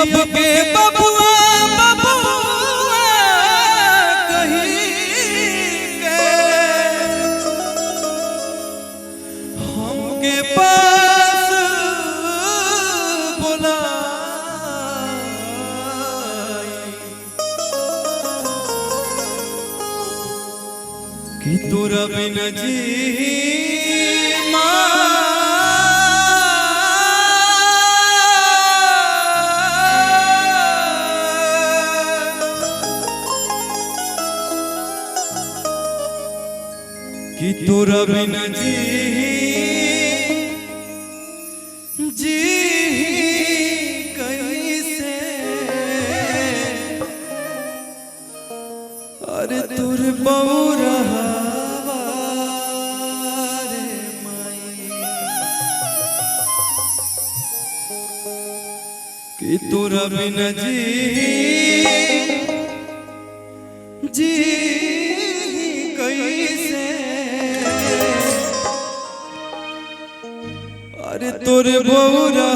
अब के बबुआ बबुआ कहीं के हमके पास बुलाई कि तोरा बिन जी कि तोरा बिन जी कैसे अरे तोर बौरा रे माई कि तोरा बिन जी कैसे अरे तोरे बौरा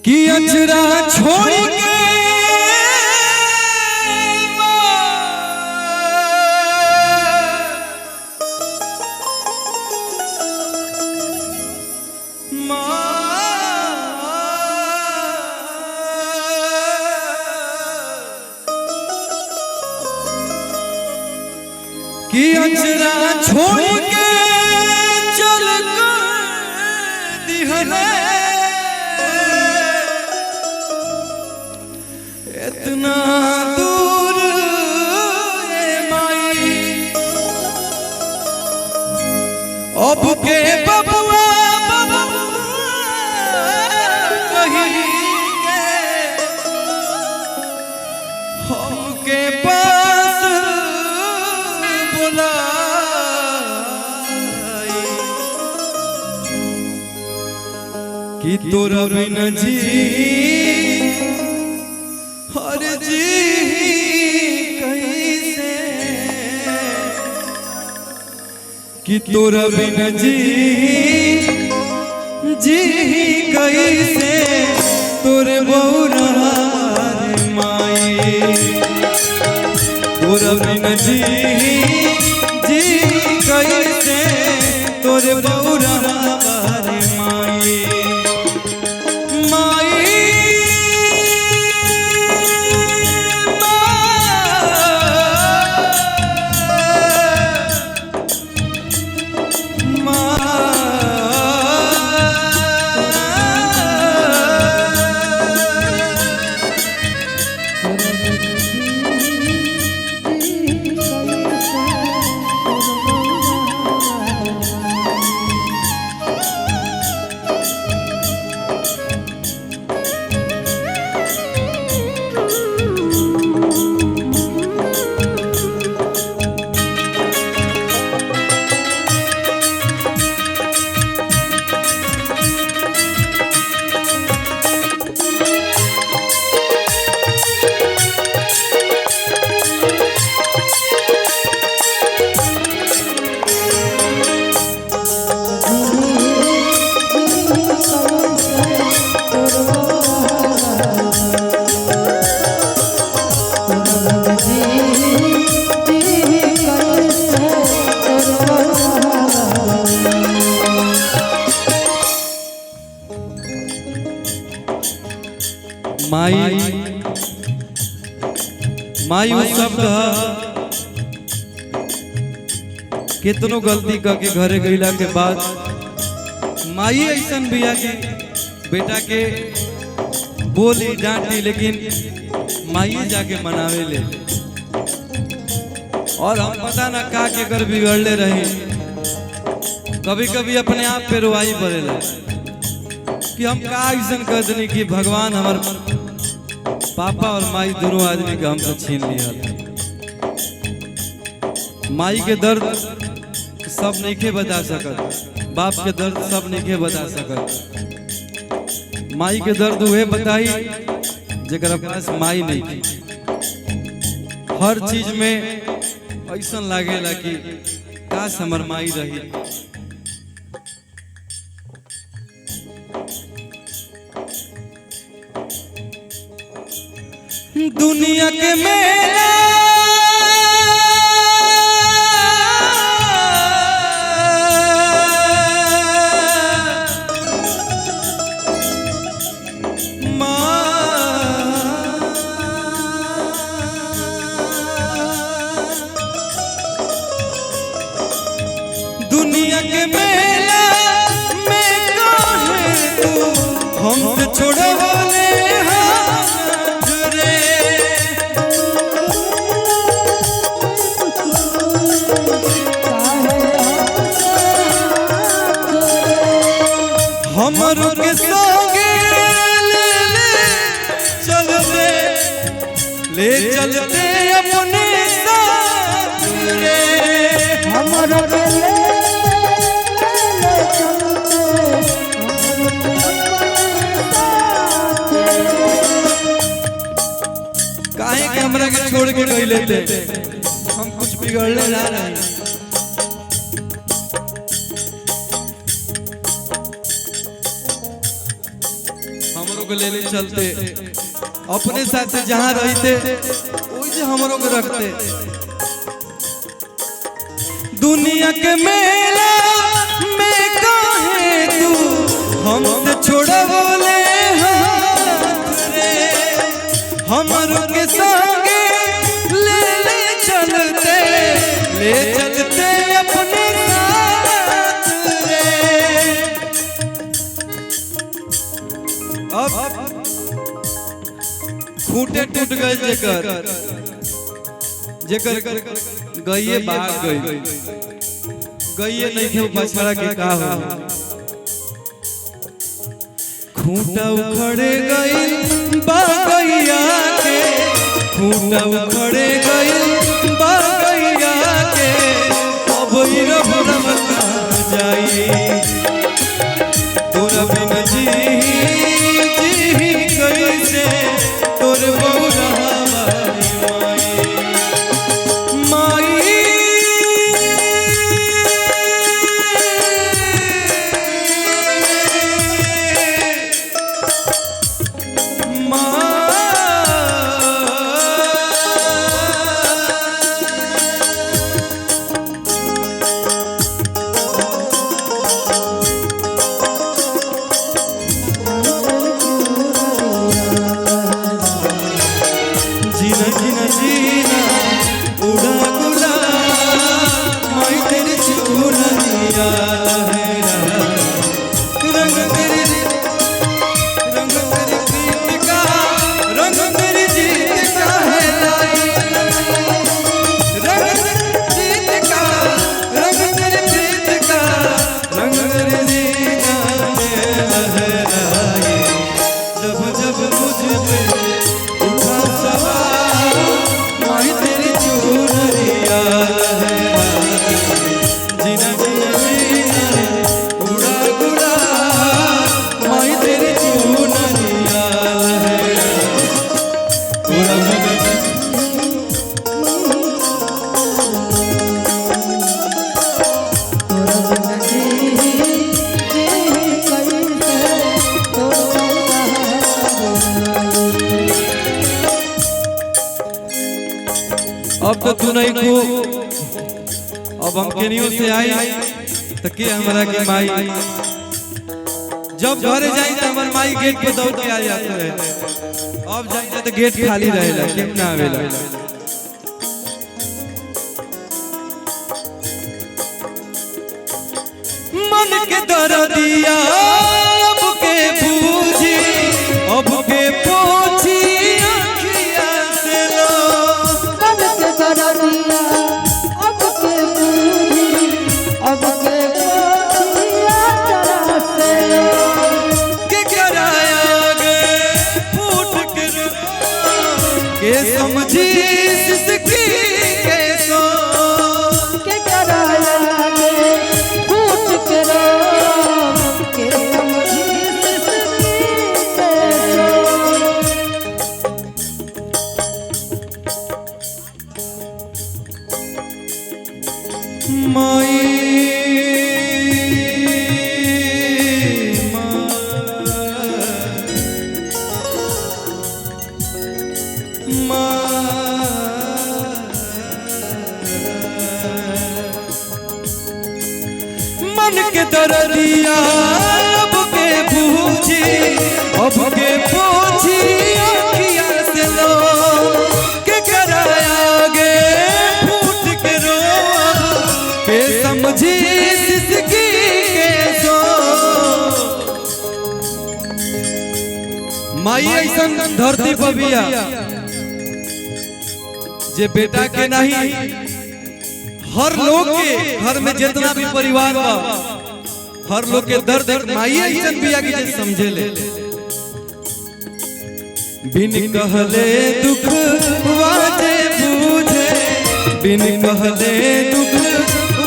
कि अचरा छोड़ के कि अचरा छोड़ के चल दिहले इतना दूर माई अब के बबुआ कहीं के हमके पास कि तोरा बिन जी हर जी कैसे कि तोरा बिन जी कैसे तोरे बौरा रे माई तोरा बिन जी कैसे तोरे बौरा रे माई माई उस शब्द कितनो गलती करके घरे गईला के बाद माई ऐसन बिया के बेटा के बोली डांटी लेकिन माई जाके मनावे ले और हम पता ना का के कर बिगड़ले रही कभी कभी अपने आप पे रुआई पड़ेला कि हम का ऐसन कर देनी कि भगवान हमार पापा और माई दोनों आदमी के हमसे छीन लिया। माई के दर्द सब नहीं के बता सकत, बाप के दर्द सब नहीं के बता सकत। माई के दर्द वह बताई जेकर पास माई नहीं थी। हर चीज में ऐसा लागेला कि काश हमर माई रही। दुनिया के मेला दुनिया के मेला में काहे तू हमसे छोड़वले हाथ रे। हमरो के संगे ले चलते अपने साथ रे। हमरो के काहे के हमरा के छोड़ के गई लेते, हम कुछ बिगड़ने ना रहे। हमरो को ले चलते अपने साथ जहाँ रहते वही जे हमरो को रखते। दुनिया के मेला में काहे तू हमसे छोड़वले हाथ रे। हमरो के संगे ले चलते अपने साथ रे। अब खूंटे टूट गए जेकर गइए भाग गई, गइए नहीं थे बछड़ा के का हो। खूंटा उखड़े गई बागैया के, खूंटा उखड़े गई बागैया के। अब रब जाई तोरा बिन जी कैसे तोर बहुरा अब तो तू नहीं को, अब हम केनियो से आई तो के हमरा के माई। जब घरे जाई तो हमर माई गेट पे दौड़ के आ जाते रहे। अब जाई तो गेट खाली रहेला, केम ना आवेला। मन के दर्दिया अब के बूझी, अब के पोछी अखिया से लो। मन के दर्दिया अब के बूझी, अब के पोछी अखिया से लो। के कराया गे फूट के रो, के समझी सिसकी के सो। के कराया गे फूट के रो, के माई ऐसा धरती पर बिया जे बेटा के नहीं हर लोग के घर में जितना भी परिवार बा हर लोग के दर्द माई ऐसा बिया की जे समझे ले बिन कहले दुख वाजे बूझे बिन कहले दुख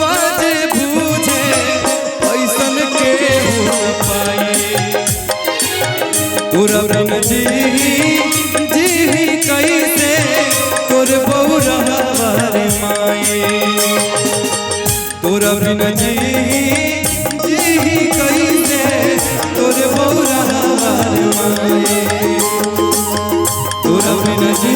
वाजे बूझे ऐसन के हो पाए तोरा बिन जी कैसे तोर बौरा हमारे माए तोरा बिन जी कैसे तोर बौरा हमारे माए तोरा बिन जी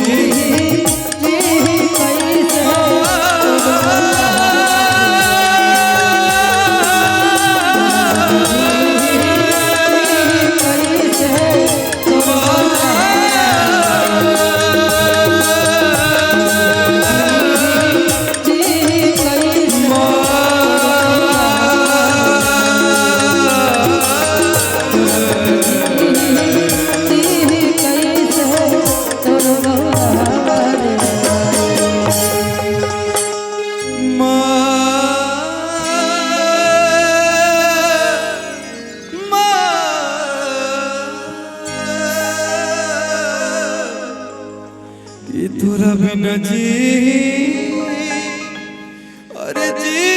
तोरा बिन जी अरे जी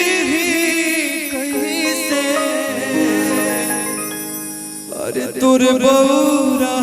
कैसे अरे तोर बौरा